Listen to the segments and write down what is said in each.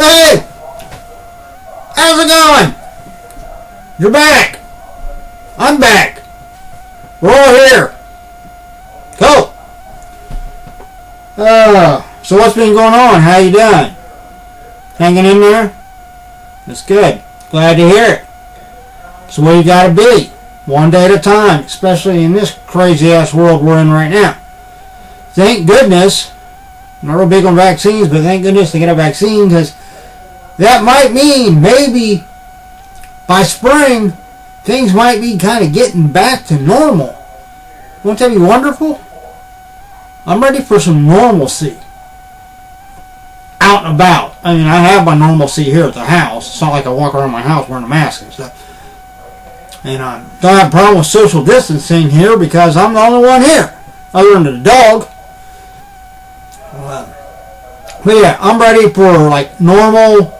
Hey! How's it going? You're back. I'm back. We're all here. Cool. So what's been going on? How you doing? Hanging in there? That's good. Glad to hear it. It's the way you gotta be. One day at a time, especially in this crazy ass world we're in right now. Thank goodness, I'm not real big on vaccines, but thank goodness they get a vaccine, because that might mean maybe by spring things might be kind of getting back to normal. Won't that be wonderful? I'm ready for some normalcy. Out and about. I mean, I have my normalcy here at the house. It's not like I walk around my house wearing a mask and stuff. And I don't have a problem with social distancing here because I'm the only one here, other than the dog. But yeah, I'm ready for like normal.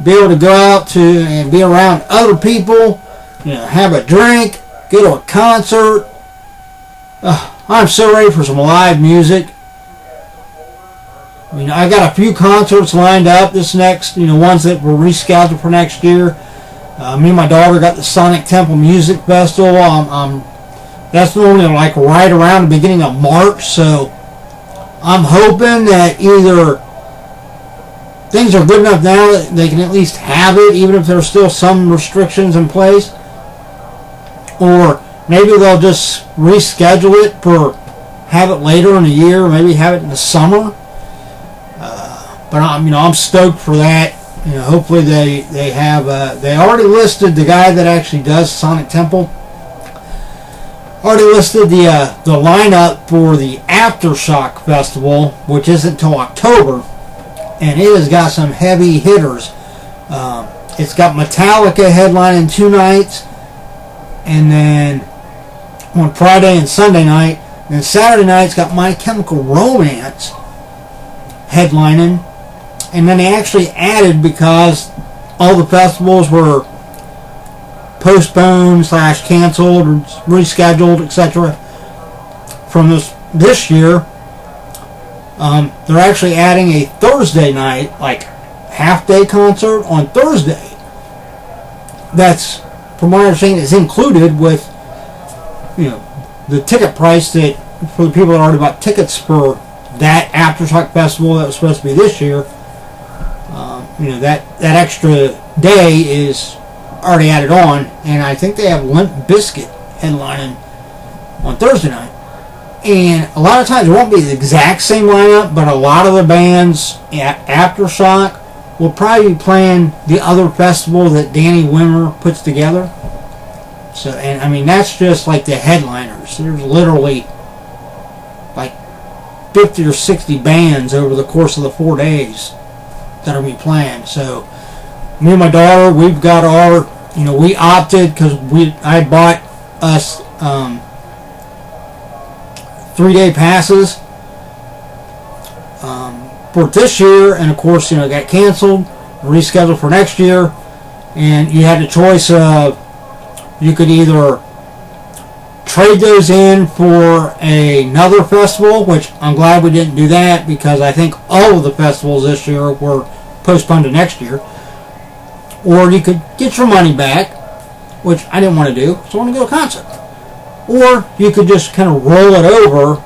Be able to go out to and be around other people, have a drink, go to a concert. I'm so ready for some live music. I mean, I got a few concerts lined up this next, ones that were rescheduled for next year. Me and my daughter got the Sonic Temple Music Festival. That's normally like right around the beginning of March, so I'm hoping that either things are good enough now that they can at least have it, even if there's still some restrictions in place, or maybe they'll just reschedule it for have it later in the year, maybe have it in the summer. But I'm stoked for that. Hopefully they have they already listed the guy that actually does Sonic Temple. Already listed the lineup for the Aftershock Festival, which isn't until October, and it has got some heavy hitters. It's got Metallica headlining 2 nights, and then on Friday and Sunday night, and then Saturday night it's got My Chemical Romance headlining. And then they actually added, because all the festivals were postponed / canceled or rescheduled, etc. from this year, they're actually adding a Thursday night, like half-day concert on Thursday. That's, from my understanding, is included with the ticket price that for the people that already bought tickets for that Aftershock Festival that was supposed to be this year. That extra day is already added on, and I think they have Limp Bizkit headlining on Thursday night. And a lot of times it won't be the exact same lineup, but a lot of the bands at Aftershock will probably be playing the other festival that Danny Wimmer puts together. So, and I mean, that's just like the headliners. There's literally like 50 or 60 bands over the course of the 4 days that'll be playing. So me and my daughter, we've got our, we opted because I bought us 3-day passes for this year, and of course, it got canceled, rescheduled for next year, and you had the choice of, you could either trade those in for another festival, which I'm glad we didn't do that, because I think all of the festivals this year were postponed to next year. Or you could get your money back, which I didn't want to do, so I want to go to a concert. Or you could just kind of roll it over,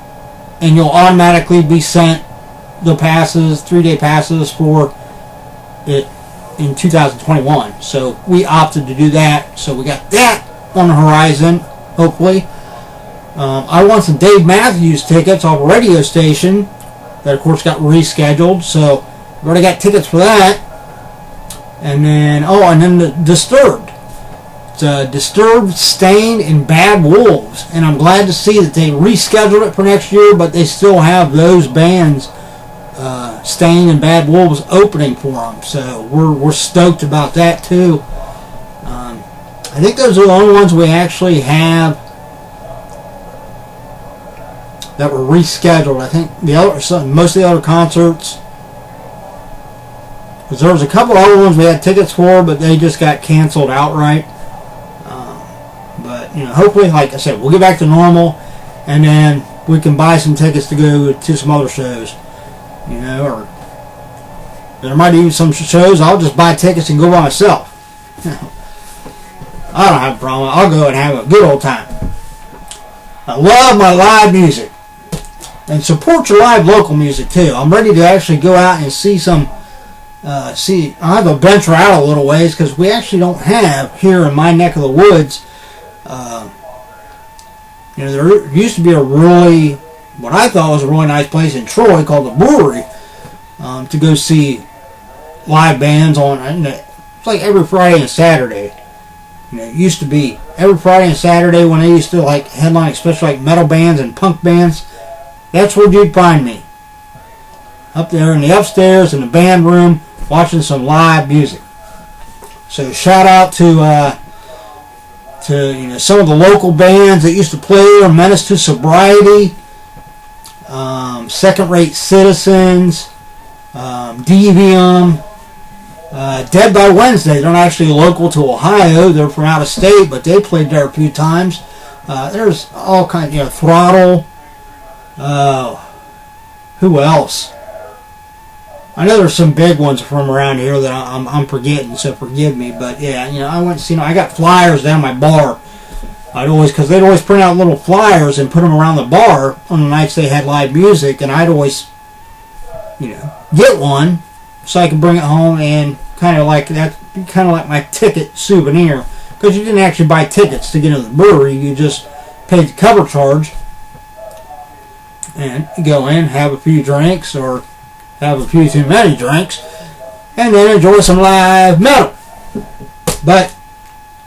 and you'll automatically be sent the passes, 3-day passes for it in 2021. So we opted to do that, so we got that on the horizon, hopefully. I won some Dave Matthews tickets off a radio station that of course got rescheduled, so I've already got tickets for that. And then the Disturbed. It's Disturbed, Stained, and Bad Wolves, and I'm glad to see that they rescheduled it for next year, but they still have those bands, Stained and Bad Wolves, opening for them. So we're stoked about that too. I think those are the only ones we actually have that were rescheduled. I think most of the other concerts, because there was a couple other ones we had tickets for, but they just got canceled outright. But hopefully, like I said, we'll get back to normal, and then we can buy some tickets to go to some other shows, or There might be some shows I'll just buy tickets and go by myself. I don't have a problem. I'll go and have a good old time. I love my live music. And support your live local music too. I'm ready to actually go out and see some. I have to venture out a little ways because we actually don't have here in my neck of the woods. There used to be a really, what I thought was a really nice place in Troy called the Brewery to go see live bands on. It's like every Friday and Saturday. It used to be every Friday and Saturday when they used to like headline, especially like metal bands and punk bands. That's where you'd find me. Up there in the upstairs in the band room watching some live music. So shout out to some of the local bands that used to play there: Menace to Sobriety, Second Rate Citizens, Devium, Dead by Wednesday. They're not actually local to Ohio. They're from out of state, but they played there a few times. There's all kinds, Throttle. Who else? I know there's some big ones from around here that I'm forgetting, so forgive me. But yeah, I went to see. I got flyers down my bar. Because they'd always print out little flyers and put them around the bar on the nights they had live music, and I'd always, get one so I could bring it home and kind of like my ticket souvenir. Because you didn't actually buy tickets to get into the brewery; you just paid the cover charge. And you go in, have a few drinks, or have a few too many drinks, and then enjoy some live metal. But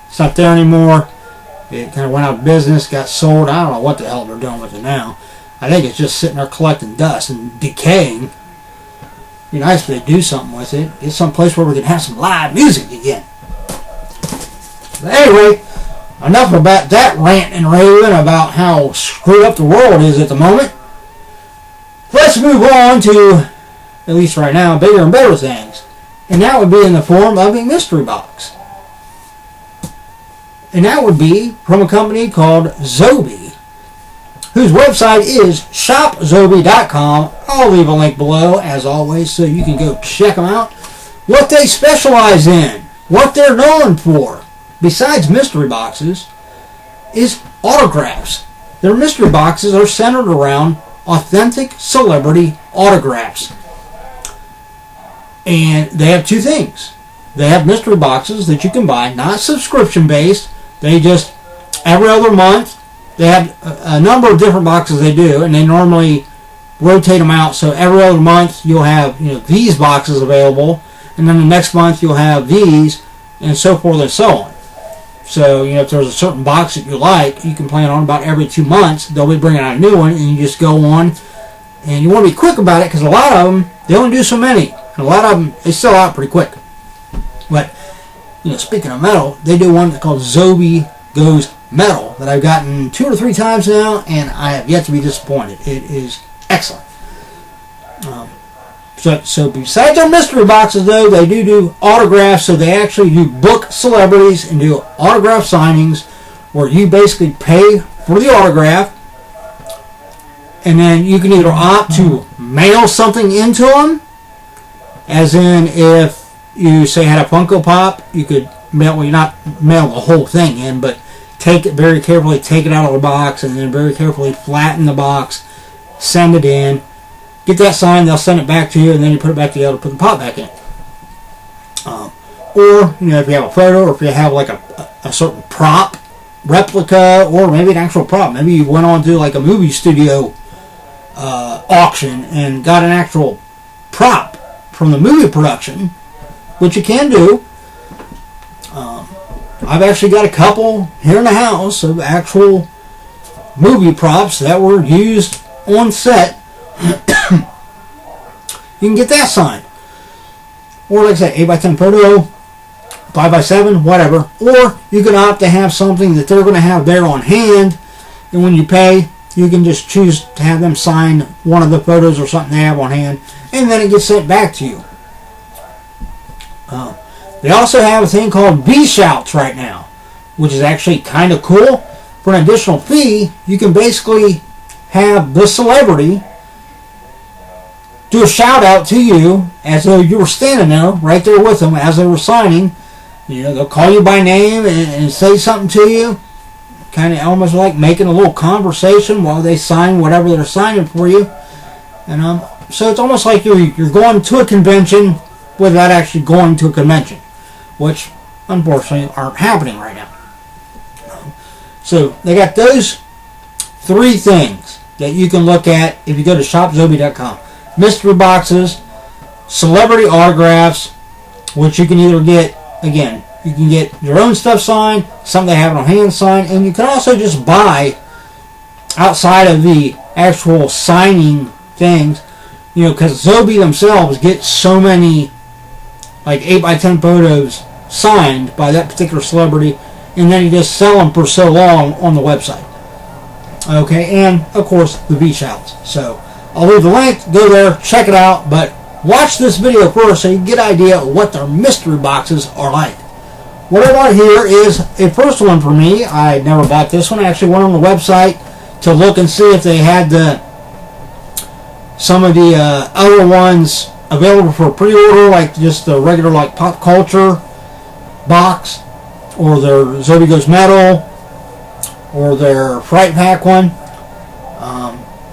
it's not there anymore. It kind of went out of business, got sold. I don't know what the hell they're doing with it now. I think it's just sitting there collecting dust and decaying. It'd be nice if they do something with it. Get some place where we can have some live music again. But anyway, enough about that rant and raving about how screwed up the world is at the moment. Let's move on to, at least right now, bigger and better things. And that would be in the form of a mystery box. And that would be from a company called Zobie, whose website is shopzobie.com. I'll leave a link below, as always, so you can go check them out. What they specialize in, what they're known for, besides mystery boxes, is autographs. Their mystery boxes are centered around authentic celebrity autographs. And they have two things. They have mystery boxes that you can buy, not subscription based. They just, every other month, they have a number of different boxes they do, and they normally rotate them out. So every other month you'll have these boxes available, and then the next month you'll have these, and so forth and so on. So, if there's a certain box that you like, you can plan on about every 2 months, they'll be bringing out a new one, and you just go on. And you want to be quick about it, because a lot of them, they only do so many. And a lot of them, they sell out pretty quick. But, speaking of metal, they do one called Zobie Goes Metal that I've gotten 2 or 3 times now, and I have yet to be disappointed. It is excellent. So besides their mystery boxes, though, they do autographs. So they actually do book celebrities and do autograph signings where you basically pay for the autograph, and then you can either opt to mail something into them, as in if you say had a Funko Pop, you could mail, well, not mail the whole thing in, but take it very carefully, take it out of the box, and then very carefully flatten the box, send it in. Get that signed, they'll send it back to you, and then you put it back together, put the pop back in. Or, if you have a photo, or if you have like a certain prop, replica, or maybe an actual prop. Maybe you went on to like a movie studio auction and got an actual prop from the movie production, which you can do. I've actually got a couple here in the house of actual movie props that were used on set. You can get that signed, or like I said, 8x10 photo, 5x7, whatever. Or you can opt to have something that they're going to have there on hand, and when you pay, you can just choose to have them sign one of the photos or something they have on hand, and then it gets sent back to you. They also have a thing called V-Shouts right now, which is actually kind of cool. For an additional fee, you can basically have the celebrity do a shout out to you as though you were standing there, right there with them as they were signing. You know, they'll call you by name and say something to you. Kind of almost like making a little conversation while they sign whatever they're signing for you. And so it's almost like you're going to a convention without actually going to a convention, which unfortunately aren't happening right now. So they got those 3 things that you can look at if you go to shopzobie.com. Mystery boxes, celebrity autographs, which you can either get, again, you can get your own stuff signed, some they have it on hand signed, and you can also just buy outside of the actual signing things, you know, because Zobie themselves get so many like 8x10 photos signed by that particular celebrity, and then you just sell them for so long on the website. Okay, and of course the V-shouts. So I'll leave the link, go there, check it out, but watch this video first so you get an idea of what their mystery boxes are like. What I got here is a first one for me. I never bought this one. I actually went on the website to look and see if they had some of the other ones available for pre-order, like just the regular like pop culture box, or their Zobie Goes Metal, or their Fright Pack one.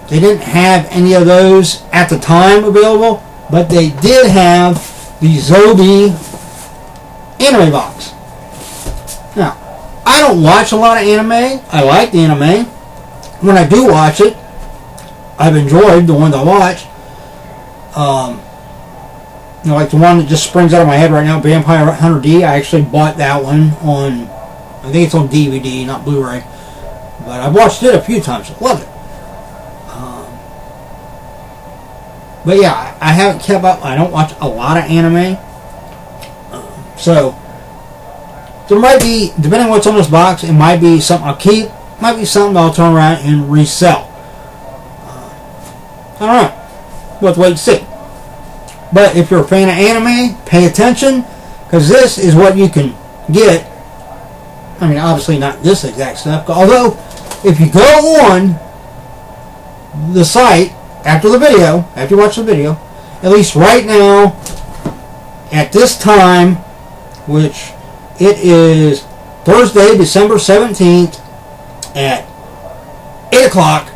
They didn't have any of those at the time available, but they did have the Zobie Anime box. Now, I don't watch a lot of anime. I like the anime. When I do watch it, I've enjoyed the ones I watch. You know, like the one that just springs out of my head right now, Vampire Hunter D. I actually bought that one on, I think it's on DVD, not Blu-ray. But I've watched it a few times. I love it. But yeah, I haven't kept up. I don't watch a lot of anime. So, there might be, depending on what's on this box, it might be something I'll keep, might be something I'll turn around and resell. I don't know. We'll have to wait and see. But if you're a fan of anime, pay attention, because this is what you can get. I mean, obviously not this exact stuff, although if you go on the site after the video, after you watch the video, at least right now, at this time, which it is Thursday, December 17th at 8 o'clock.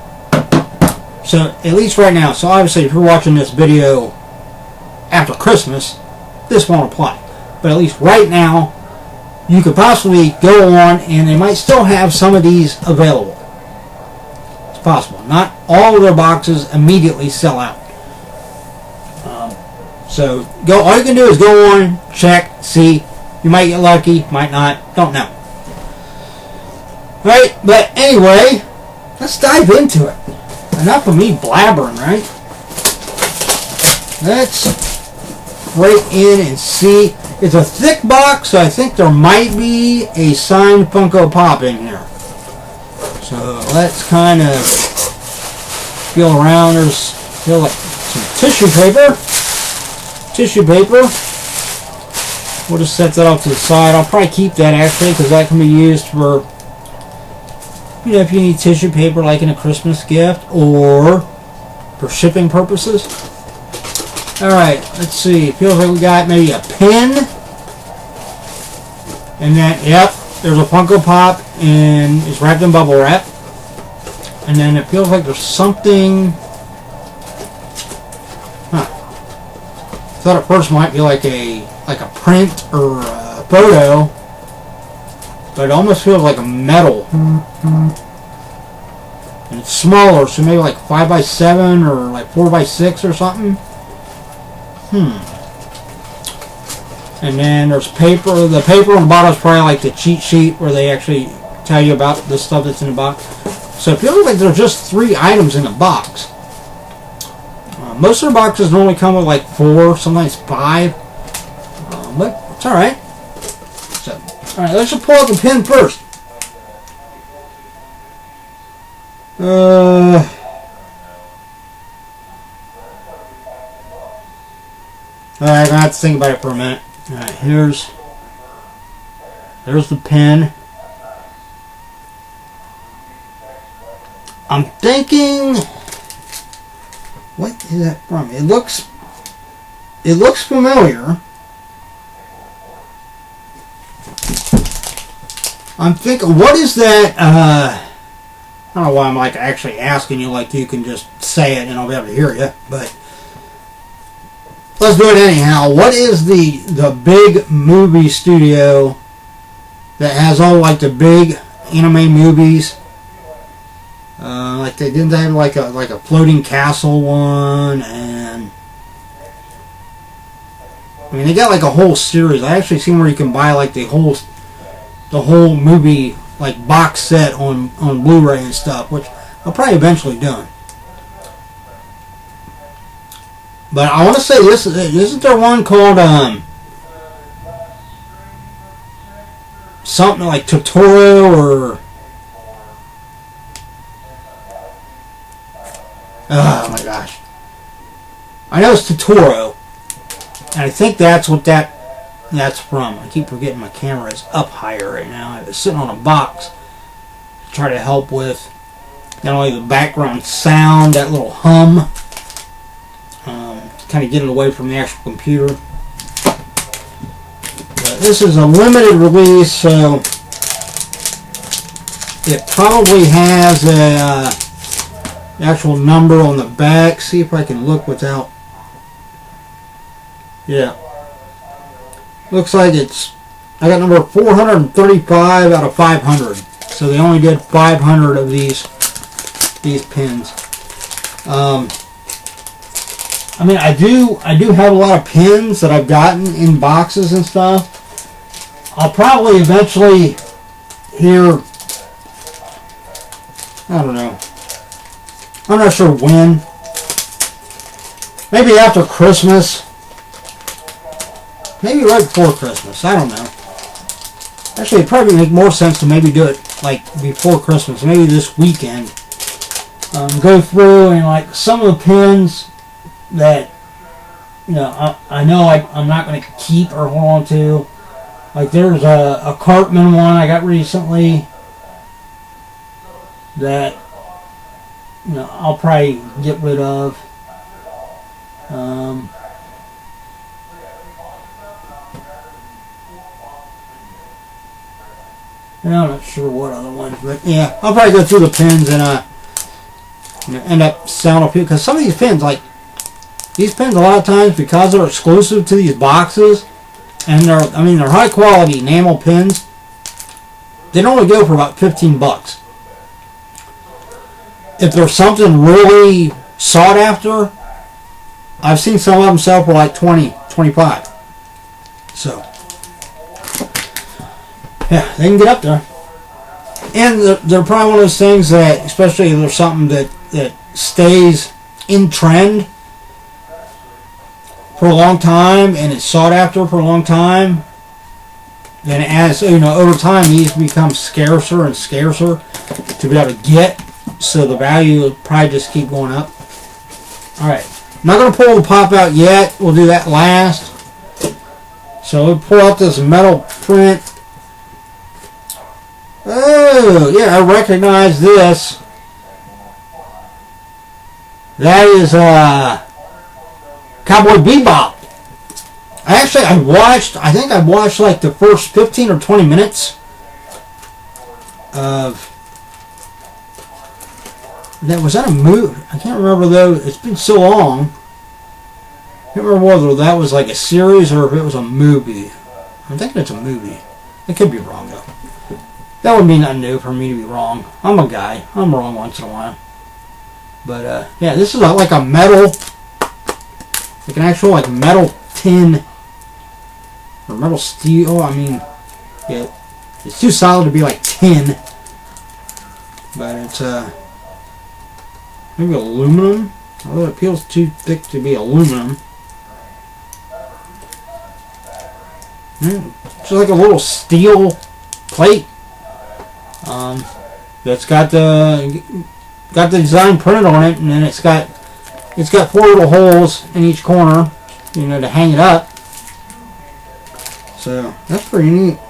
So, at least right now. So, obviously, if you're watching this video after Christmas, this won't apply. But at least right now, you could possibly go on and they might still have some of these available. It's possible. Not all of their boxes immediately sell out. So, all you can do is go on, check, see. You might get lucky, might not, don't know. Right, but anyway, let's dive into it. Enough of me blabbering, right? Let's break in and see. It's a thick box, so I think there might be a signed Funko Pop in here. So let's kind of feel around. There's like some tissue paper. We'll just set that off to the side. I'll probably keep that actually, because that can be used for, you know, if you need tissue paper like in a Christmas gift or for shipping purposes. Alright, let's see. It feels like we got maybe a pin. And then, yep, there's a Funko Pop and it's wrapped in bubble wrap. And then it feels like there's something. I thought at first it might be like a print or a photo, but it almost feels like a metal. And it's smaller, so maybe like 5x7 or like 4x6 or something. And then there's paper. The paper on the bottom is probably like the cheat sheet where they actually tell you about the stuff that's in the box. So it feels like there's just 3 items in the box. Most of the boxes normally come with like 4, sometimes 5. But it's alright. So, alright, let's just pull out the pin first. Alright, I'm gonna have to think about it for a minute. Alright, there's the pin. I'm thinking, what is that from? It looks familiar. I'm thinking, what is that? I don't know why I'm like actually asking you, like you can just say it and I'll be able to hear you, but let's do it anyhow. What is the big movie studio that has all like the big anime movies? Like they didn't have like a floating castle one, and I mean they got like a whole series. I actually seen where you can buy like the whole movie like box set on Blu-ray and stuff, which I'll probably eventually do. But I want to say this isn't there one called something like Totoro or oh my gosh, I know it's Totoro, and I think that's what that's from. I keep forgetting my camera is up higher right now. It's sitting on a box to try to help with not only the background sound, that little hum, kind of getting away from the actual computer. But this is a limited release, so it probably has a actual number on the back. See if I can look without. Yeah. Looks like I got number 435 out of 500. So they only did 500 of these pins. I mean, I do have a lot of pins that I've gotten in boxes and stuff. I'll probably eventually here, I don't know. I'm not sure when. Maybe after Christmas. Maybe right before Christmas. I don't know. Actually, it'd probably make more sense to maybe do it like before Christmas. Maybe this weekend. Go through and like some of the pins that, you know, I know I'm not going to keep or hold on to. Like there's a Cartman one I got recently that, you know, I'll probably get rid of. And I'm not sure what other ones, but yeah, I'll probably go through the pins and you know, end up selling a few, because some of these pins, like these pins, a lot of times because they're exclusive to these boxes, and they're high quality enamel pins, they normally go for about 15 bucks. If there's something really sought after, I've seen some of them sell for like 20, 25. So, yeah, they can get up there. And they're probably one of those things that, especially if there's something that stays in trend for a long time and it's sought after for a long time, then as you know, over time these become scarcer and scarcer to be able to get. So the value will probably just keep going up. Alright. I'm not going to pull the pop out yet. We'll do that last. So we'll pull out this metal print. Oh, yeah, I recognize this. That is Cowboy Bebop. I think I watched like the first 15 or 20 minutes of was that a movie? I can't remember though. It's been so long. I can't remember whether that was like a series or if it was a movie. I'm thinking it's a movie. I could be wrong though. That would be nothing new for me to be wrong. I'm a guy. I'm wrong once in a while. But yeah, this is like a metal, like an actual like metal tin or metal steel. I mean, yeah, it's too solid to be like tin. But it's maybe aluminum. Although it feels too thick to be aluminum. It's like a little steel plate. That's got the design printed on it, and then it's got 4 little holes in each corner, you know, to hang it up. So that's pretty neat.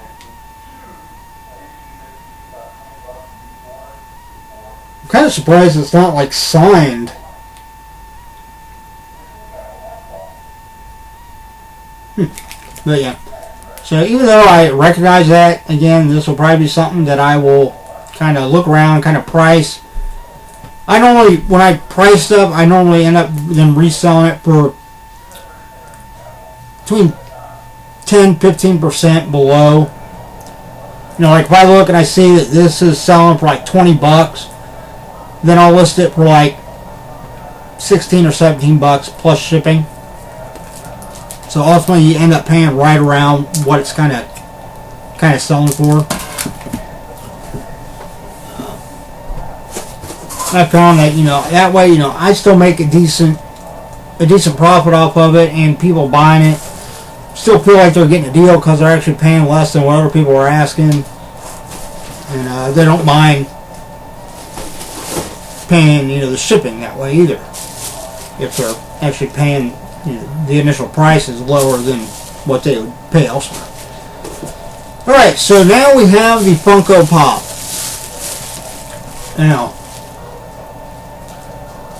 I'm kind of surprised it's not like signed. But yeah. So even though I recognize that, again, this will probably be something that I will kind of look around, kind of price. I normally, when I price stuff, I normally end up then reselling it for between 10-15% below. You know, like if I look and I see that this is selling for like 20 bucks, then I'll list it for like 16 or 17 bucks plus shipping. So ultimately you end up paying right around what it's kind of selling for. I found that, you know, that way, you know, I still make a decent profit off of it, and people buying it still feel like they're getting a deal because they're actually paying less than what other people are asking, and they don't mind paying, you know, the shipping that way either. If they're actually paying, you know, the initial price is lower than what they would pay elsewhere. Alright, so now we have the Funko Pop. Now,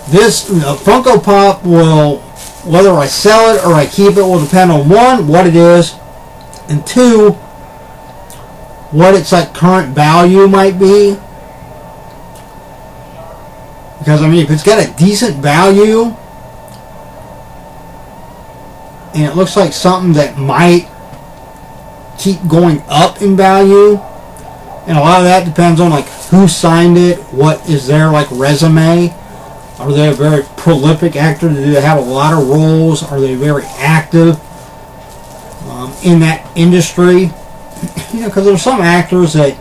this Funko Pop will, whether I sell it or I keep it, will depend on one, what it is, and two, what its like current value might be. Because I mean, if it's got a decent value and it looks like something that might keep going up in value, and a lot of that depends on like who signed it, what is their like resume. Are they a very prolific actor? Do they have a lot of roles? Are they very active in that industry? You know, because there's some actors that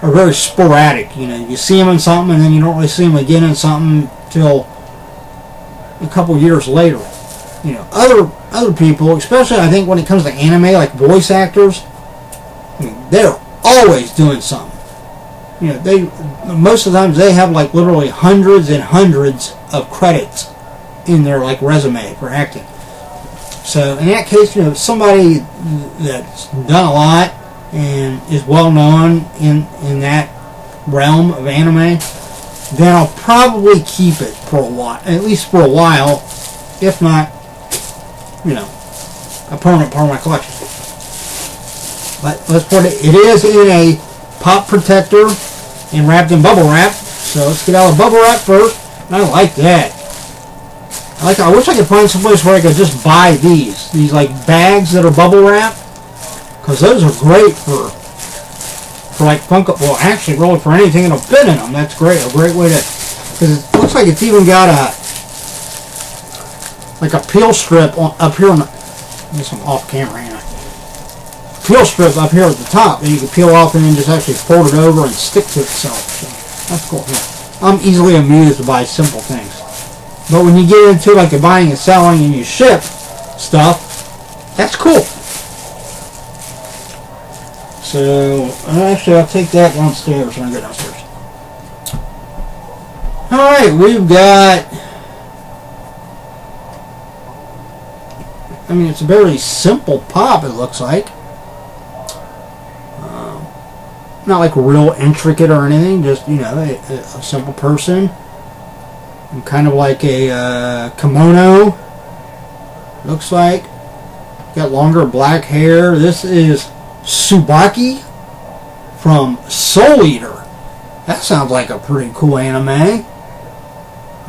are very sporadic. You know, you see them in something and then you don't really see them again in something till a couple years later. You know, other people, especially I think when it comes to anime, like voice actors, I mean, they're always doing something. You know, most of the times they have like literally hundreds and hundreds of credits in their like resume for acting. So in that case, you know, somebody that's done a lot and is well known in that realm of anime, then I'll probably keep it for a while, at least for a while, if not, you know, a permanent part of my collection. But let's put it, it is in a pop protector and wrapped in bubble wrap. So let's get out of bubble wrap first. And I like that. I wish I could find some place where I could just buy these like bags that are bubble wrap, because those are great for like Funko. Well, actually, really for anything that'll fit in them. That's great. A great way to, because it looks like it's even got a peel strip up here on the. I guess I'm off camera here. Peel strip up here at the top that you can peel off and then just actually fold it over and stick to itself. So that's cool. Yeah. I'm easily amused by simple things. But when you get into like the buying and selling and you ship stuff, that's cool. So actually I'll take that downstairs when I go downstairs. Alright, we've got, I mean, it's a very simple pop, it looks like. Not like real intricate or anything, just, you know, a simple person. And kind of like a kimono, looks like. Got longer black hair. This is Tsubaki from Soul Eater. That sounds like a pretty cool anime. I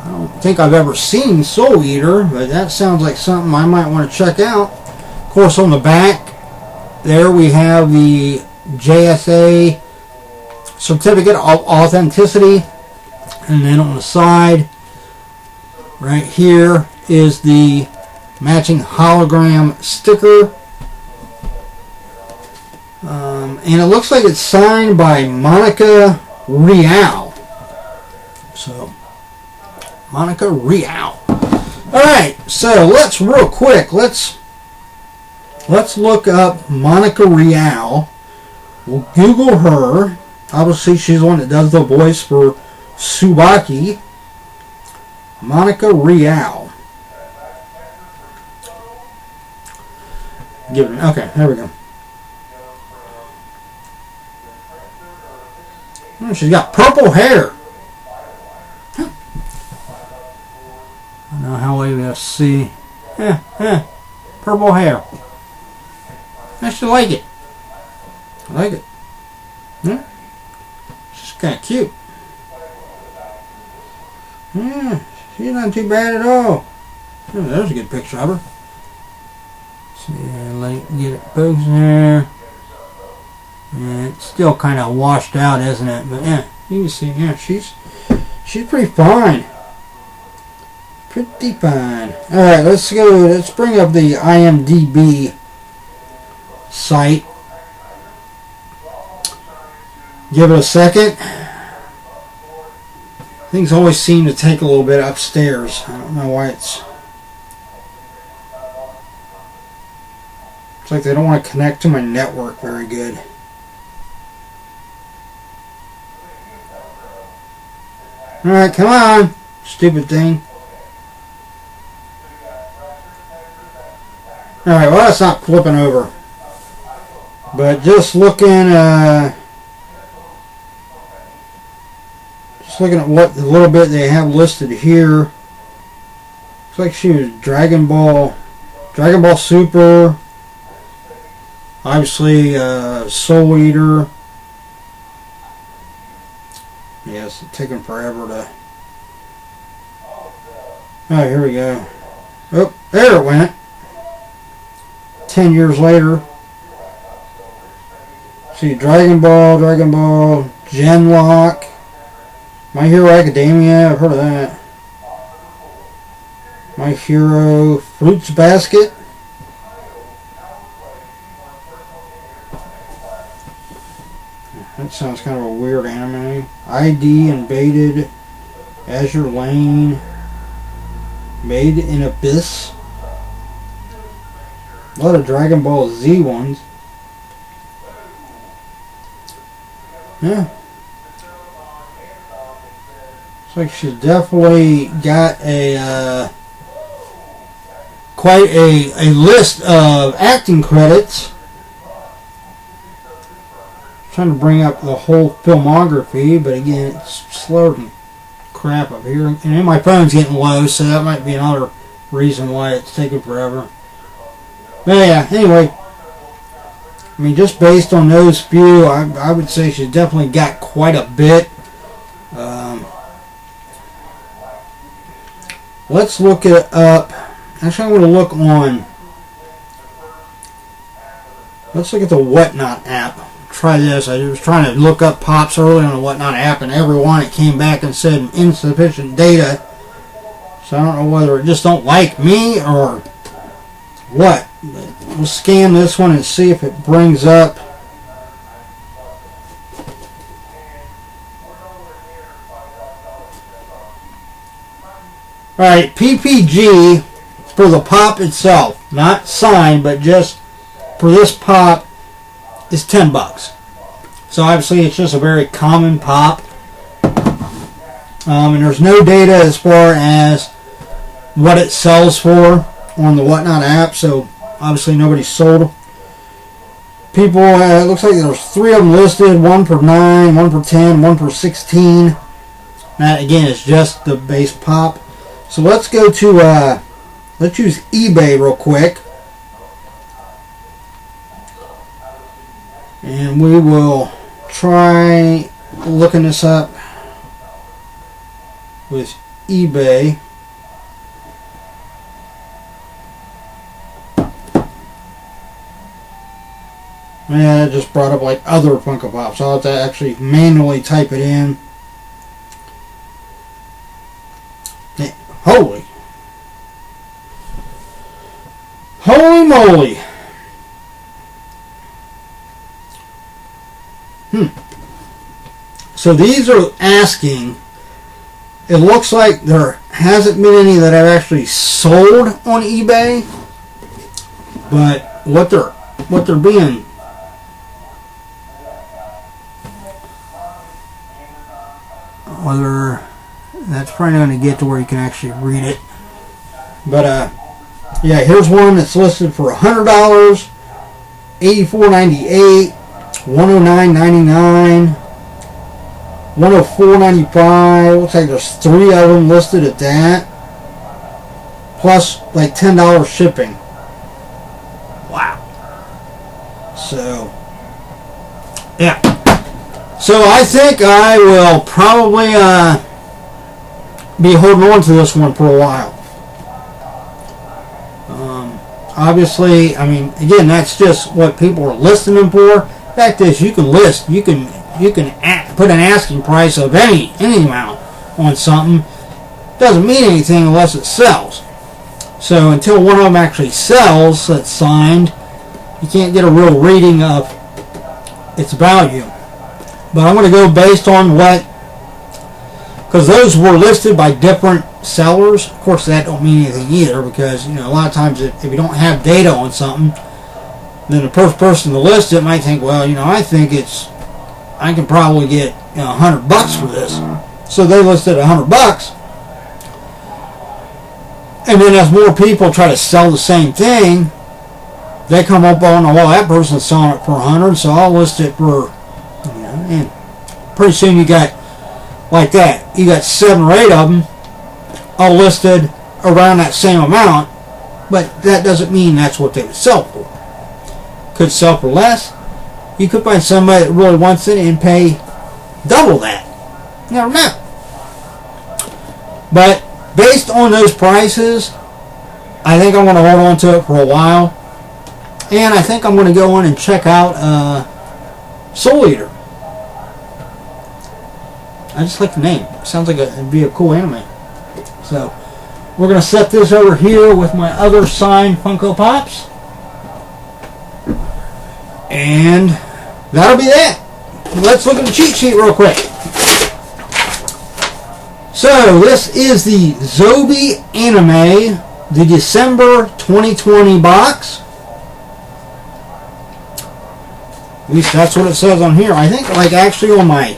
don't think I've ever seen Soul Eater, but that sounds like something I might want to check out. Of course, on the back, there we have the JSA certificate of authenticity, and then on the side right here is the matching hologram sticker, and it looks like it's signed by Monica Rial. So Monica Rial. Alright, so let's real quick let's look up Monica Rial. We'll Google her. Obviously, she's the one that does the voice for Tsubaki. Monica Rial. Give it. Okay, there we go. Oh, she's got purple hair. Huh. I don't know how we will see. Purple hair. actually like it. I like it. Yeah. She's kind of cute. Yeah, she's not too bad at all. Oh, there's a good picture of her. See, let get it focused there. And it's still kind of washed out, isn't it? But yeah, you can see. Yeah, she's pretty fine. Pretty fine. All right, let's go. Let's bring up the IMDb site. Give it a second. Things always seem to take a little bit upstairs. I don't know why it's like they don't want to connect to my network very good. Alright, come on, stupid thing. Alright, well, it's not flipping over. But just looking at what the little bit they have listed here. Looks like she was Dragon Ball Super. Obviously, Soul Eater. Yes, it's taking forever to... Oh, here we go. Oh, there it went. 10 years later. See, Dragon Ball, Genlock, My Hero Academia, I've heard of that. My Hero, Fruits Basket. That sounds kind of a weird anime. ID Invaded, Azure Lane, Made in Abyss. A lot of Dragon Ball Z ones. Yeah. Looks like she's definitely got a quite a list of acting credits. Trying to bring up the whole filmography, but again, it's slower than crap up here. And then my phone's getting low, so that might be another reason why it's taking forever. But yeah, anyway, I mean, just based on those few, I would say she's definitely got quite a bit. Let's look it up. Actually, I'm going to look on. Let's look at the Whatnot app. Try this. I was trying to look up pops earlier on the Whatnot app, and every one it came back and said insufficient data. So I don't know whether it just don't like me or what. But we'll scan this one and see if it brings up. Alright, PPG for the pop itself, not signed, but just for this pop, is $10. So obviously it's just a very common pop. And there's no data as far as what it sells for on the Whatnot app, so obviously nobody's sold. People, it looks like there's 3 of them listed, one for 9, one for 10, one for 16. That again is just the base pop. So let's go to, let's use eBay real quick. And we will try looking this up with eBay. Yeah, it just brought up like other Funko Pops. I'll have to actually manually type it in. Yeah, holy moly! So these are asking, it looks like there hasn't been any that I've actually sold on eBay, but what they're being, whether that's probably not going to get to where you can actually read it, but yeah, here's one that's listed for $100, $84.98, $109.99, $104.95. Looks like there's 3 of them listed at that, plus like $10 shipping. Wow. So, yeah. So I think I will probably be holding on to this one for a while. Obviously, I mean, again, that's just what people are listing them for. Fact is, you can list, you can put an asking price of any amount on something. Doesn't mean anything unless it sells. So until one of them actually sells that's signed, you can't get a real reading of its value. But I'm going to go based on what, because those were listed by different sellers. Of course, that don't mean anything either, because, you know, a lot of times if you don't have data on something, then the first person to list it might think, well, you know, I think I can probably get, you know, $100 for this. So they listed $100. And then as more people try to sell the same thing, they come up on, well, that person's selling it for 100, so I'll list it for, you know, and pretty soon you got like that. You got 7 or 8 of them all listed around that same amount, but that doesn't mean that's what they would sell for. Could sell for less. You could find somebody that really wants it and pay double that. You never know. But based on those prices, I think I'm going to hold on to it for a while. And I think I'm going to go in and check out Soul Eater. I just like the name. It sounds like it'd be a cool anime. So, we're going to set this over here with my other signed Funko Pops. And that'll be that. Let's look at the cheat sheet real quick. So, this is the Zobie Anime, the December 2020 box. At least that's what it says on here. I think, like, actually on my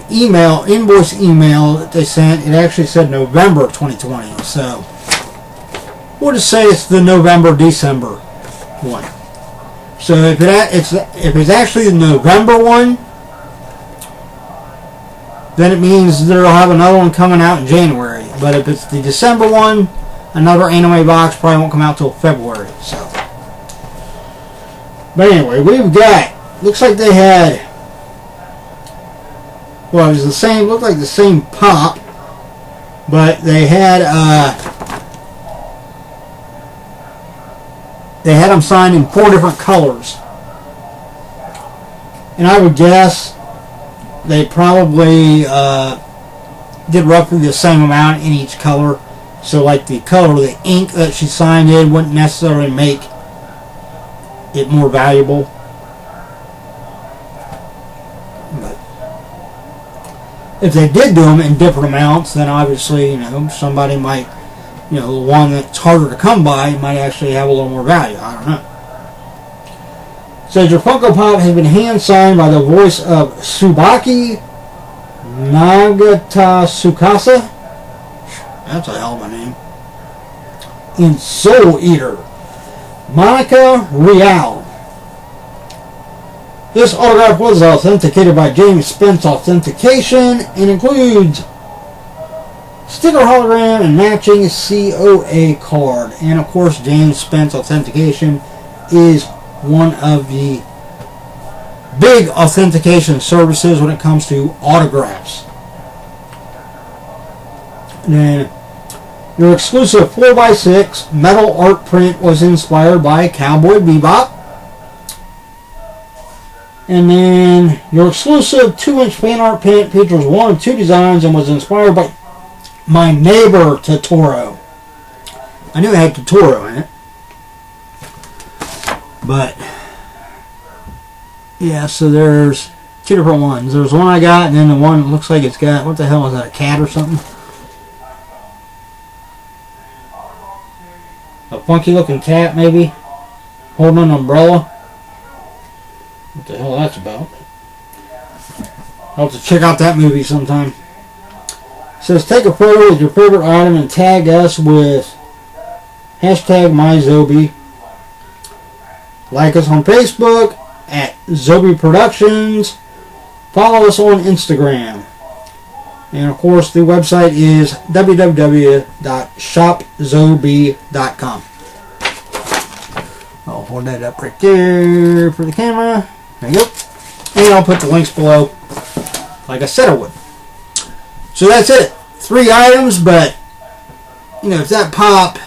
email, invoice email that they sent, it actually said November 2020. So, we'll just say it's the November-December one. So, if it's actually the November one, then it means they'll have another one coming out in January. But if it's the December one, another anime box probably won't come out till February. So, but anyway, we've got, looks like they had, well, it was the same, looked like the same pop, but they had them signed in 4 different colors. And I would guess they probably did roughly the same amount in each color. So like the color of the ink that she signed in wouldn't necessarily make it more valuable. But if they did do them in different amounts, then obviously, you know, somebody might, you know, the one that's harder to come by might actually have a little more value. I don't know. It says your Funko Pop has been hand signed by the voice of Tsubaki Nagatasukasa. That's a hell of a name. In Soul Eater, Monica Real. This autograph was authenticated by James Spence Authentication and includes sticker hologram and matching COA card. And of course, James Spence Authentication is one of the big authentication services when it comes to autographs. And then your exclusive 4x6 metal art print was inspired by Cowboy Bebop. And then your exclusive 2-inch fan art print features 1 of 2 designs and was inspired by My Neighbor Totoro. I knew it had Totoro in it. But yeah, so there's 2 different ones. There's one I got, and then the one that looks like it's got, what the hell is that, a cat or something? A funky looking cat, maybe, holding an umbrella. What the hell that's about? I'll have to check out that movie sometime. It says, take a photo with your favorite item and tag us with #MyZobie. Like us on Facebook at Zobie Productions. Follow us on Instagram. And of course, the website is www.shopzobie.com. hold that up right there for the camera. There you go. And I'll put the links below, like I said I would. So that's it. 3 items, but you know, if that pop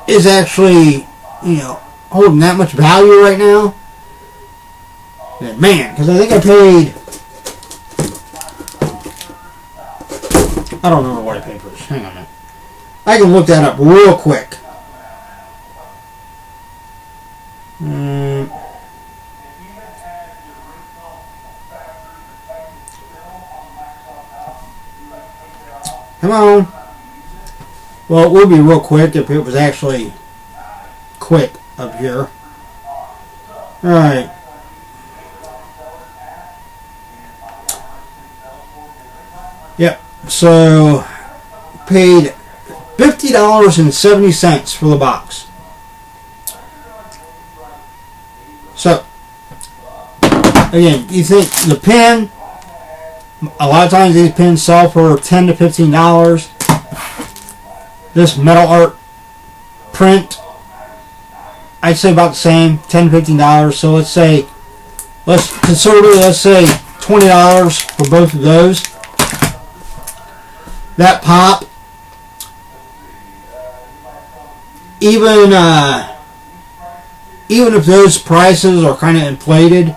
is actually, you know, holding that much value right now, then man, because I think I paid, I don't remember what I paid for this. Hang on a minute. I can look that up real quick. Come on. Well, it would be real quick if it was actually quick up here. Alright. Yep. So, paid $50.70 for the box. So, again, you think the pen, a lot of times these pens sell for $10 to $15. This metal art print, I'd say about the same, $10 to $15. So let's say, let's say $20 for both of those. That pop, even if those prices are kind of inflated,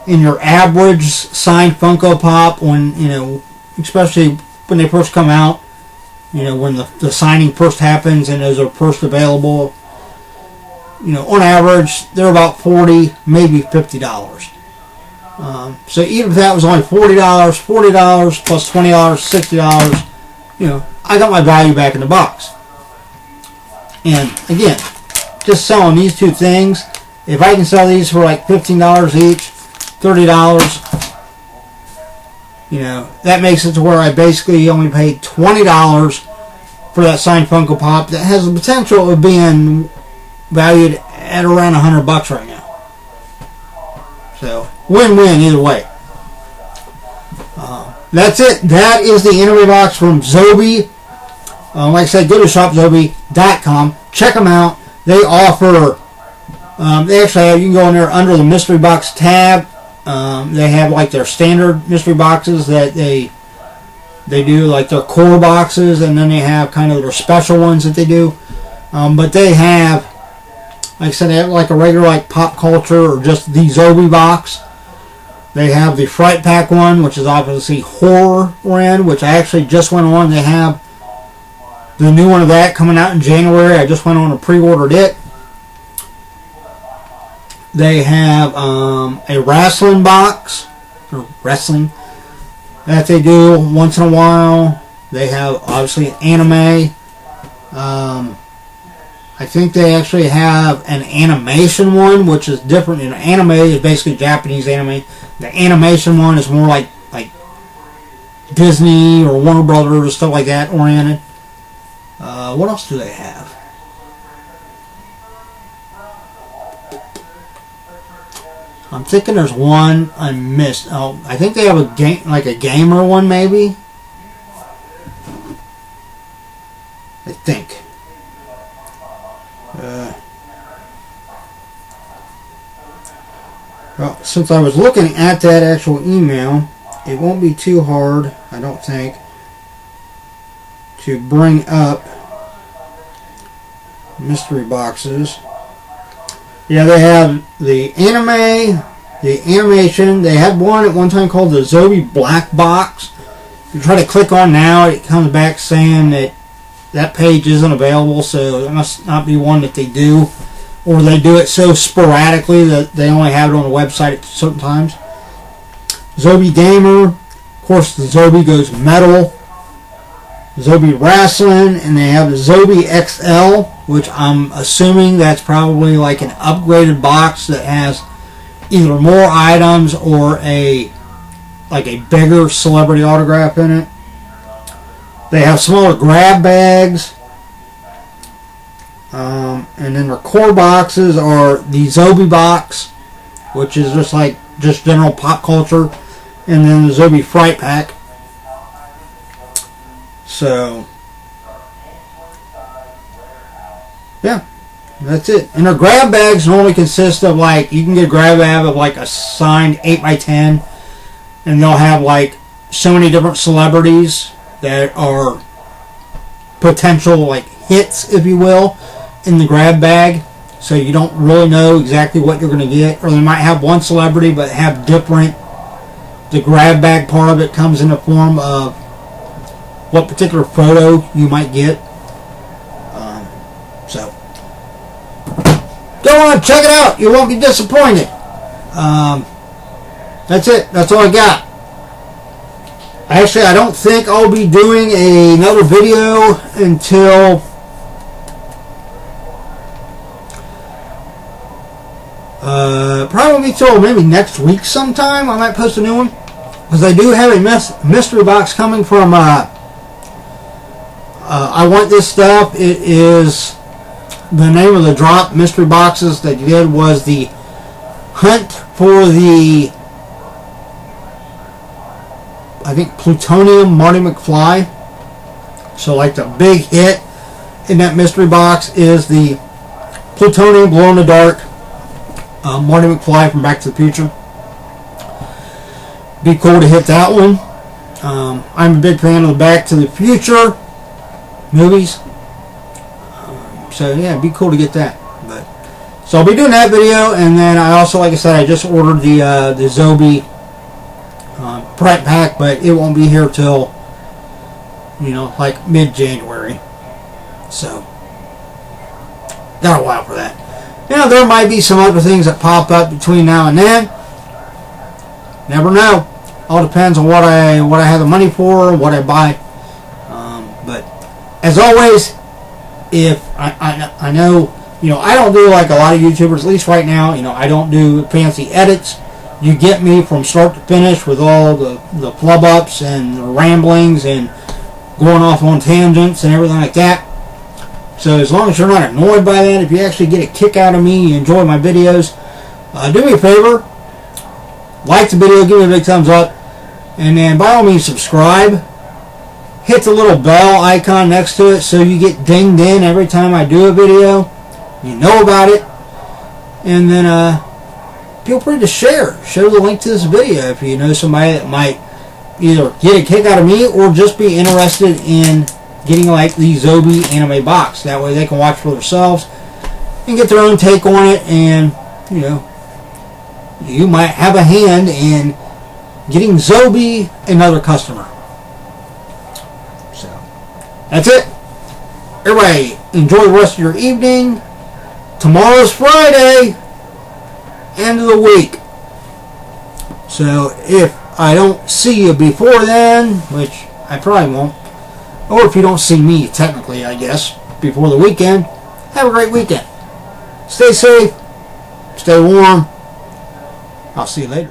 in your average signed Funko Pop, when, you know, especially when they first come out, you know, when the signing first happens and those are first available, you know, on average they're about $40, maybe $50. So even if that was only $40 plus $20, $60, you know, I got my value back in the box. And again, just selling these 2 things, if I can sell these for like $15 each, $30, you know, that makes it to where I basically only paid $20 for that signed Funko Pop that has the potential of being valued at around $100 right now. So, win-win either way. That's it. That is the anime box from Zobie. Like I said, go to shopzobie.com. Check them out. They offer, they actually have, you can go in there under the mystery box tab. They have like their standard mystery boxes that they do, like their core boxes, and then they have kind of their special ones that they do. But they have, like I said, they have like a regular like pop culture or just the Zobie box. They have the Fright Pack one, which is obviously horror oriented, which I actually just went on. They have the new one of that coming out in January. I just went on and pre-ordered it. They have a wrestling box, or wrestling, that they do once in a while. They have obviously anime. I think they actually have an animation one, which is different. You know, anime is basically Japanese anime. The animation one is more like Disney or Warner Brothers or stuff like that oriented. What else do they have? I'm thinking there's one I missed. Oh, I think they have a game, like a gamer one, maybe. I think. Well, since I was looking at that actual email, it won't be too hard, I don't think, to bring up mystery boxes. Yeah, they have the anime, the animation. They had one at one time called the Zobie Black Box. You try to click on now, it comes back saying that that page isn't available, so it must not be one that they do. Or they do it so sporadically that they only have it on the website at certain times. Zobie Gamer, of course the Zobie goes metal. Zobie Wrestling, and they have the Zobie XL, which I'm assuming that's probably like an upgraded box that has either more items or a bigger celebrity autograph in it. They have smaller grab bags. And then their core boxes are the Zobie box, which is just general pop culture, and then the Zobie Fright Pack. So, yeah, That's it. And their grab bags normally consist of, like, you can get a grab bag of like a signed 8x10, and they'll have like so many different celebrities that are potential like hits, if you will, in the grab bag. So you don't really know exactly what you're going to get, or they might have one celebrity but have different. The grab bag part of it comes in the form of what particular photo you might get. So go on, check it out. You won't be disappointed. That's it. That's all I got. Actually, I don't think I'll be doing another video until probably till maybe next week sometime. I might post a new one, because I do have a mystery box coming from I Want This Stuff. It is the name of the drop mystery boxes that you did was the Hunt for the, I think, Plutonium Marty McFly. So like the big hit in that mystery box is the Plutonium Glow in the Dark Marty McFly from Back to the Future. Be cool to hit that one. I'm a big fan of the Back to the Future movies. So yeah, it'd be cool to get that. But so I'll be doing that video, and then I also, like I said, I just ordered the Zobie prep pack, but it won't be here till, you know, like mid-January. So got a while for that. You know, there might be some other things that pop up between now and then. Never know. All depends on what I have the money for, what I buy. But as always, if I know, you know, I don't do like a lot of YouTubers, at least right now, you know, I don't do fancy edits. You get me from start to finish with all the flub ups and the ramblings and going off on tangents and everything like that. So as long as you're not annoyed by that, if you actually get a kick out of me, you enjoy my videos, do me a favor, like the video, give me a big thumbs up, and then by all means subscribe. Hit the little bell icon next to it so you get dinged in every time I do a video. You know about it. And then feel free to share the link to this video if you know somebody that might either get a kick out of me or just be interested in getting like the Zobie Anime box. That way they can watch for themselves and get their own take on it, and you know, you might have a hand in getting Zobie another customer. So that's it. Everybody enjoy the rest of your evening. Tomorrow's Friday, end of the week. So if I don't see you before then, which I probably won't, or if you don't see me technically, I guess, before the weekend, have a great weekend. Stay safe, stay warm. I'll see you later.